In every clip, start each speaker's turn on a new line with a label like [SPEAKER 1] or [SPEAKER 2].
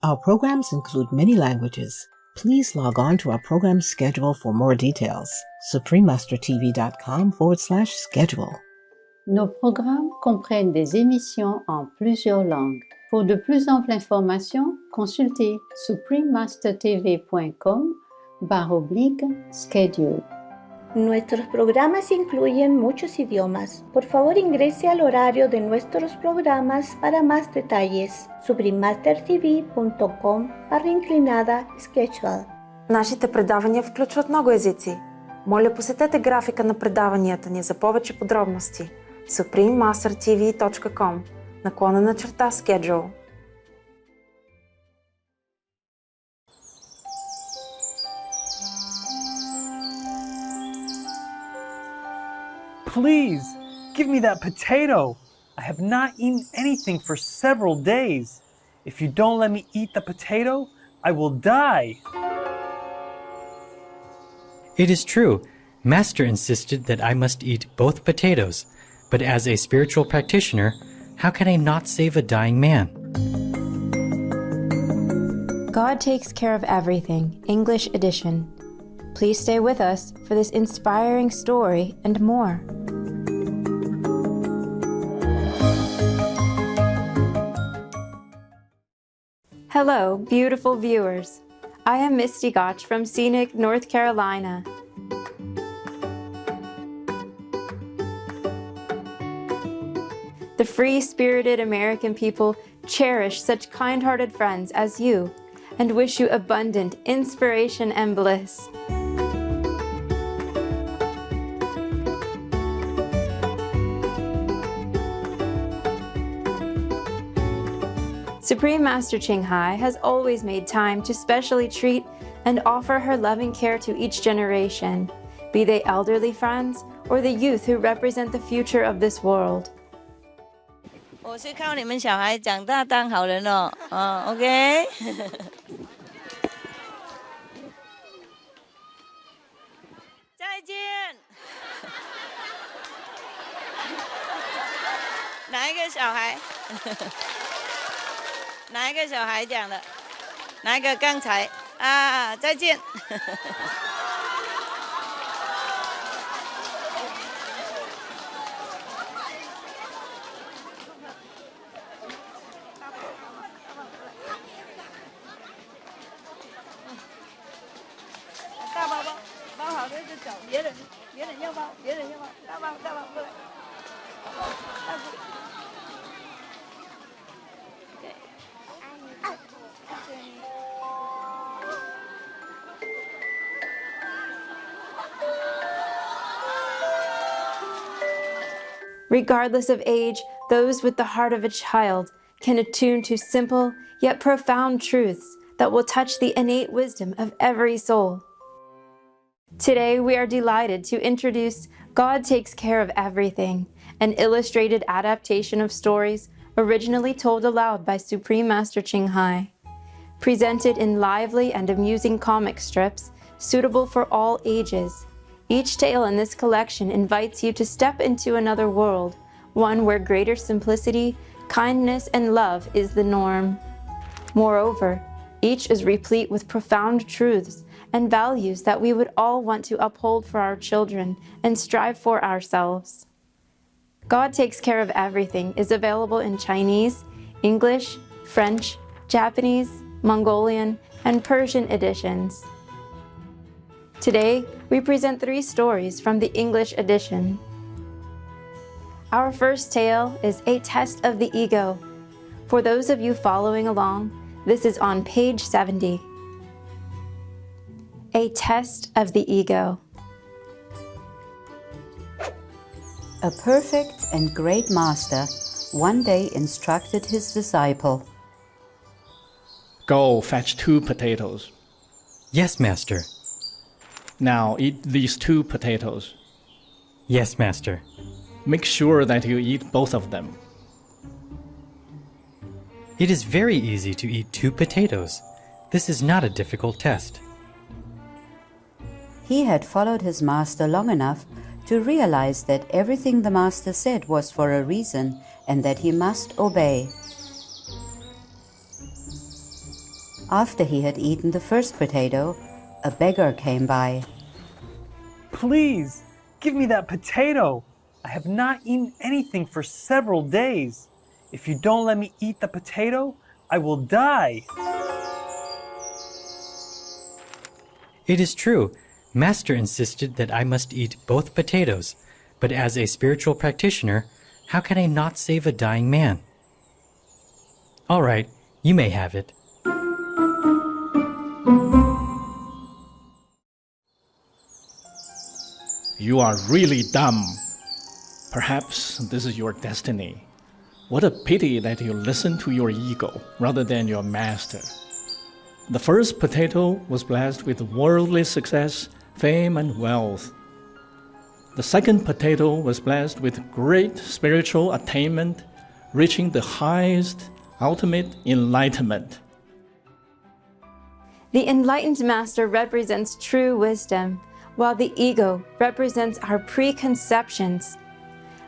[SPEAKER 1] Our programs include many languages. Please log on to our program schedule for more details. suprememastertv.com/schedule.
[SPEAKER 2] Nos programmes comprennent des émissions en plusieurs langues. Pour de plus amples informations, consultez suprememastertv.com/schedule.
[SPEAKER 3] Nuestros programas incluyen muchos idiomas. Por favor, ingrese al horario de nuestros programas para más detalles. suprememastertv.com/schedule.
[SPEAKER 4] Нашите предавания включват много езици. Моля, посетете графика на предаванията ни за повече подробности. suprememastertv.com/schedule.
[SPEAKER 5] Please, give me that potato. I have not eaten anything for several days. If you don't let me eat the potato, I will die.
[SPEAKER 6] It is true. Master insisted that I must eat both potatoes, but as a spiritual practitioner, how can I not save a dying man?
[SPEAKER 7] God Takes Care of Everything, English edition. Please stay with us for this inspiring story and more. Hello, beautiful viewers. I am Misty Gotch from scenic North Carolina. The free-spirited American people cherish such kind-hearted friends as you and wish you abundant inspiration and bliss. Supreme Master Ching Hai has always made time to specially treat and offer her loving care to each generation, be they elderly friends or the youth who represent the future of this world.
[SPEAKER 8] 我是靠你们小孩长大当好人哦，OK 再见哪一个小孩哪一个小孩讲的哪一个刚才啊再见大包包包好了就走，别人要包，大包过来，大包。
[SPEAKER 7] Regardless of age, those with the heart of a child can attune to simple yet profound truths that will touch the innate wisdom of every soul. Today, we are delighted to introduce God Takes Care of Everything, an illustrated adaptation of stories originally told aloud by Supreme Master Ching Hai. Presented in lively and amusing comic strips suitable for all ages, each tale in this collection invites you to step into another world, one where greater simplicity, kindness, and love is the norm. Moreover, each is replete with profound truths and values that we would all want to uphold for our children and strive for ourselves. God Takes Care of Everything is available in Chinese, English, French, Japanese, Mongolian, and Persian editions. Today, we present 3 stories from the English edition. Our first tale is A Test of the Ego. For those of you following along, this is on page 70. A Test of the Ego.
[SPEAKER 9] A perfect and great master one day instructed his disciple,
[SPEAKER 10] "Go fetch 2 potatoes.
[SPEAKER 6] Yes, Master.
[SPEAKER 10] Now eat these 2 potatoes.
[SPEAKER 6] Yes, Master.
[SPEAKER 10] Make sure that you eat both of them."
[SPEAKER 6] It is very easy to eat 2 potatoes. This is not a difficult test.
[SPEAKER 9] He had followed his master long enough to realize that everything the master said was for a reason and that he must obey. After he had eaten the first potato, a beggar came by.
[SPEAKER 5] Please, give me that potato. I have not eaten anything for several days. If you don't let me eat the potato, I will die.
[SPEAKER 6] It is true. Master insisted that I must eat both potatoes, but as a spiritual practitioner, how can I not save a dying man? All right, you may have it.
[SPEAKER 10] You are really dumb. Perhaps this is your destiny. What a pity that you listen to your ego rather than your master. The first potato was blessed with worldly success, fame, and wealth. The second potato was blessed with great spiritual attainment, reaching the highest, ultimate enlightenment.
[SPEAKER 7] The enlightened master represents true wisdom, while the ego represents our preconceptions.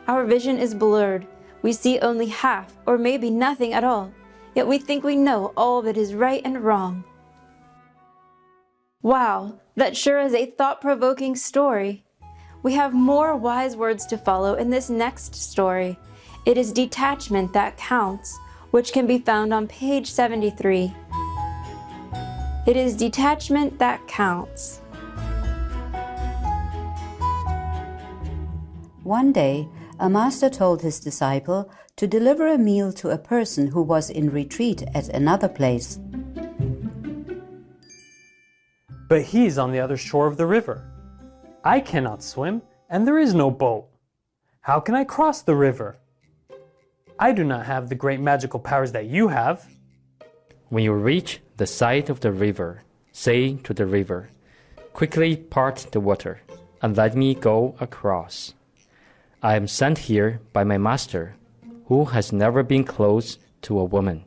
[SPEAKER 7] Our vision is blurred. We see only half or maybe nothing at all, yet we think we know all that is right and wrong. Wow, that sure is a thought-provoking story. We have more wise words to follow in this next story. It is detachment that counts, which can be found on page 73. It is detachment that counts.
[SPEAKER 9] One day, a master told his disciple to deliver a meal to a person who was in retreat at another place.
[SPEAKER 5] But he is on the other shore of the river. I cannot swim, and there is no boat. How can I cross the river? I do not have the great magical powers that you have.
[SPEAKER 11] When you reach the side of the river, say to the river, "Quickly part the water, and let me go across. I am sent here by my master, who has never been close to a woman."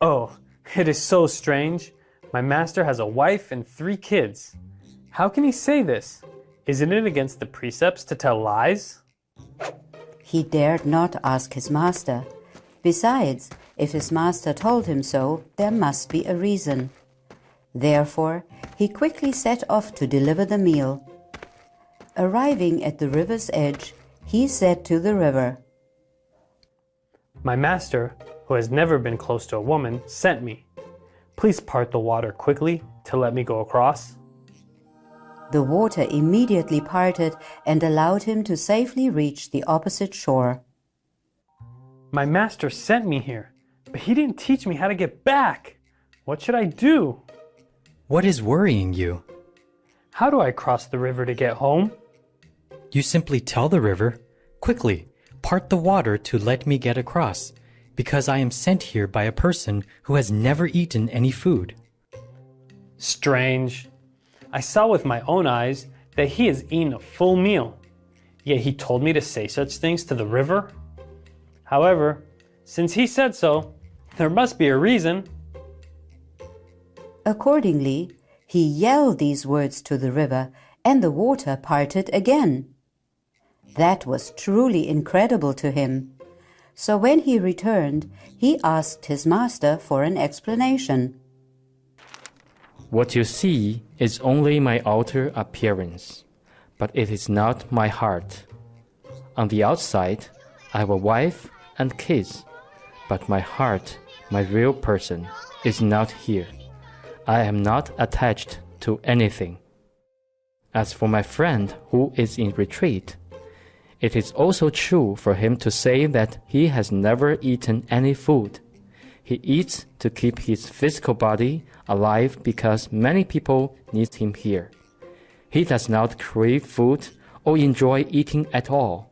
[SPEAKER 5] Oh, it is so strange. My master has a wife and 3 kids. How can he say this? Isn't it against the precepts to tell lies?
[SPEAKER 9] He dared not ask his master. Besides, if his master told him so, there must be a reason. Therefore, he quickly set off to deliver the meal. Arriving at the river's edge, he said to the river,
[SPEAKER 5] My master, who has never been close to a woman, sent me. Please part the water quickly to let me go across.
[SPEAKER 9] The water immediately parted and allowed him to safely reach the opposite shore.
[SPEAKER 5] My master sent me here, but he didn't teach me how to get back. What should I do?
[SPEAKER 6] What is worrying you?
[SPEAKER 5] How do I cross the river to get home?
[SPEAKER 6] You simply tell the river, "Quickly, part the water to let me get across, because I am sent here by a person who has never eaten any food."
[SPEAKER 5] Strange. I saw with my own eyes that he has eaten a full meal, yet he told me to say such things to the river. However, since he said so, there must be a reason.
[SPEAKER 9] Accordingly, he yelled these words to the river, and the water parted again. That was truly incredible to him. So when he returned, he asked his master for an explanation.
[SPEAKER 11] What you see is only my outer appearance, but it is not my heart. On the outside, I have a wife and kids, but my heart, my real person, is not here. I am not attached to anything. As for my friend who is in retreat, it is also true for him to say that he has never eaten any food. He eats to keep his physical body alive because many people need him here. He does not crave food or enjoy eating at all.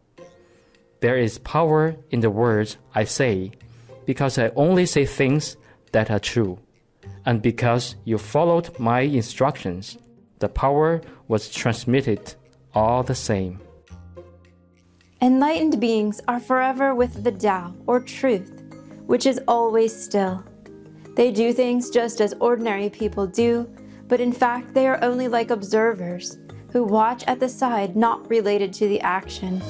[SPEAKER 11] There is power in the words I say, because I only say things that are true. And because you followed my instructions, the power was transmitted all the same.
[SPEAKER 7] Enlightened beings are forever with the Tao, or truth, which is always still. They do things just as ordinary people do, but in fact they are only like observers who watch at the side, not related to the action.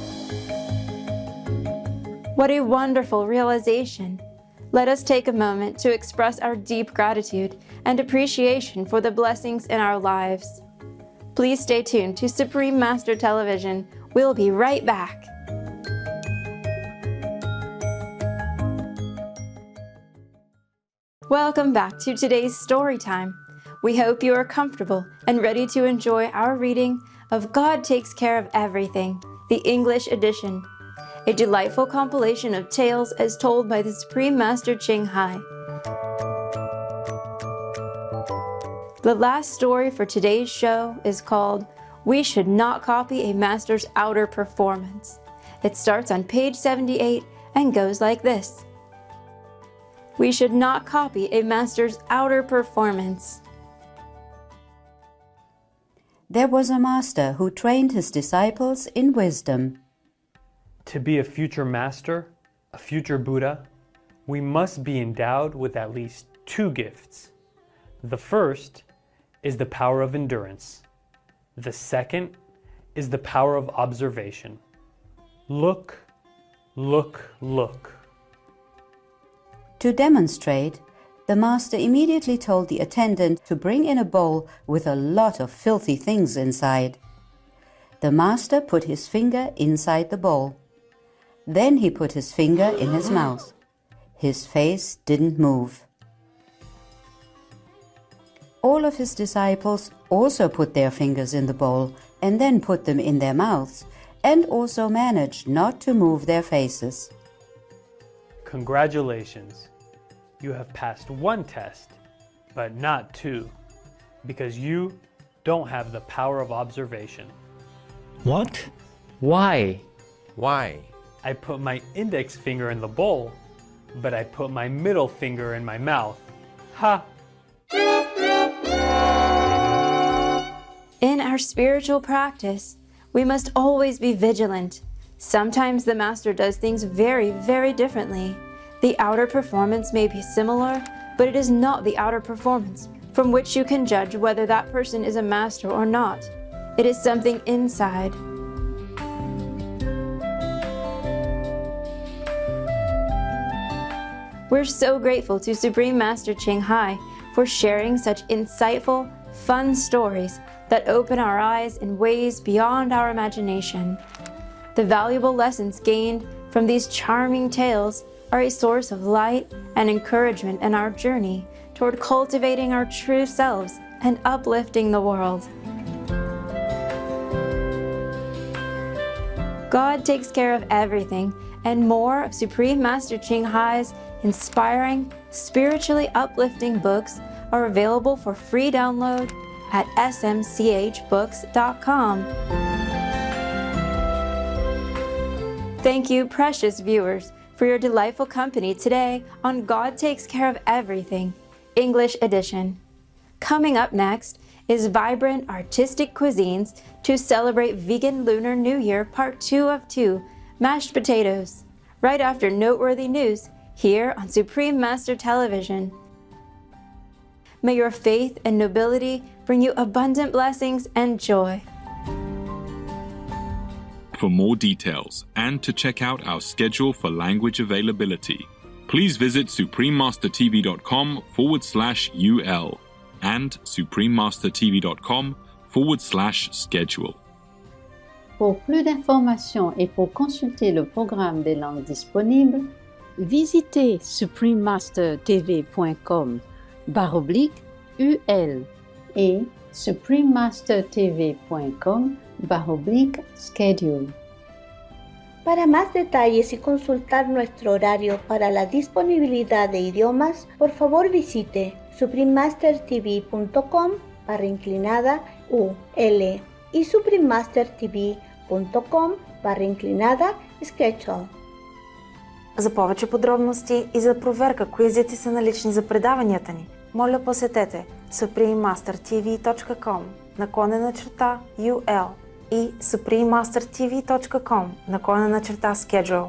[SPEAKER 7] What a wonderful realization! let us take a moment to express our deep gratitude and appreciation for the blessings in our lives. Please stay tuned to Supreme Master Television. We'll be right back. Welcome back to today's story time. We hope you are comfortable and ready to enjoy our reading of God Takes Care of Everything, the English edition, a delightful compilation of tales as told by the Supreme Master Ching Hai. The last story for today's show is called We Should Not Copy a Master's Outer Performance. It starts on page 78 and goes like this. We should not copy a master's outer performance.
[SPEAKER 9] There was a master who trained his disciples in wisdom.
[SPEAKER 5] To be a future master, a future Buddha, we must be endowed with at least two gifts. The first is the power of endurance. The second is the power of observation. Look, look, look.
[SPEAKER 9] To demonstrate, the master immediately told the attendant to bring in a bowl with a lot of filthy things inside. The master put his finger inside the bowl. Then he put his finger in his mouth. His face didn't move. All of his disciples also put their fingers in the bowl and then put them in their mouths, and also managed not to move their faces.
[SPEAKER 5] Congratulations! You have passed one test, but not two, because you don't have the power of observation.
[SPEAKER 10] What?
[SPEAKER 11] Why?
[SPEAKER 12] Why?
[SPEAKER 5] I put my index finger in the bowl, but I put my middle finger in my mouth. Ha!
[SPEAKER 7] In our spiritual practice, we must always be vigilant. Sometimes the master does things very, very differently. The outer performance may be similar, but it is not the outer performance from which you can judge whether that person is a master or not. It is something inside. We're so grateful to Supreme Master Ching Hai for sharing such insightful, fun stories that open our eyes in ways beyond our imagination. The valuable lessons gained from these charming tales are a source of light and encouragement in our journey toward cultivating our true selves and uplifting the world. God takes care of everything, and more of Supreme Master Ching Hai's inspiring, spiritually uplifting books are available for free download at smchbooks.com. Thank you, precious viewers, for your delightful company today on God Takes Care of Everything, English edition. Coming up next is vibrant artistic cuisines to celebrate Vegan Lunar New Year Part 2 of 2, mashed potatoes, right after noteworthy news here on Supreme Master Television. May your faith and nobility bring you abundant blessings and joy.
[SPEAKER 13] For more details and to check out our schedule for language availability, please visit suprememastertv.com/UL and suprememastertv.com/schedule.
[SPEAKER 2] Pour plus d'informations et pour consulter le programme des langues disponibles, visitez suprememastertv.com/UL et suprememastertv.com/schedule.
[SPEAKER 3] Para más detalles y consultar nuestro horario para la disponibilidad de idiomas, por favor visite suprememastertv.com/UL y suprememastertv.com/schedule.
[SPEAKER 4] За повече подробности и за проверка кои езици са налични за предаванията ни, моля посетете suprememastertv.com/UL и suprememastertv.com/schedule.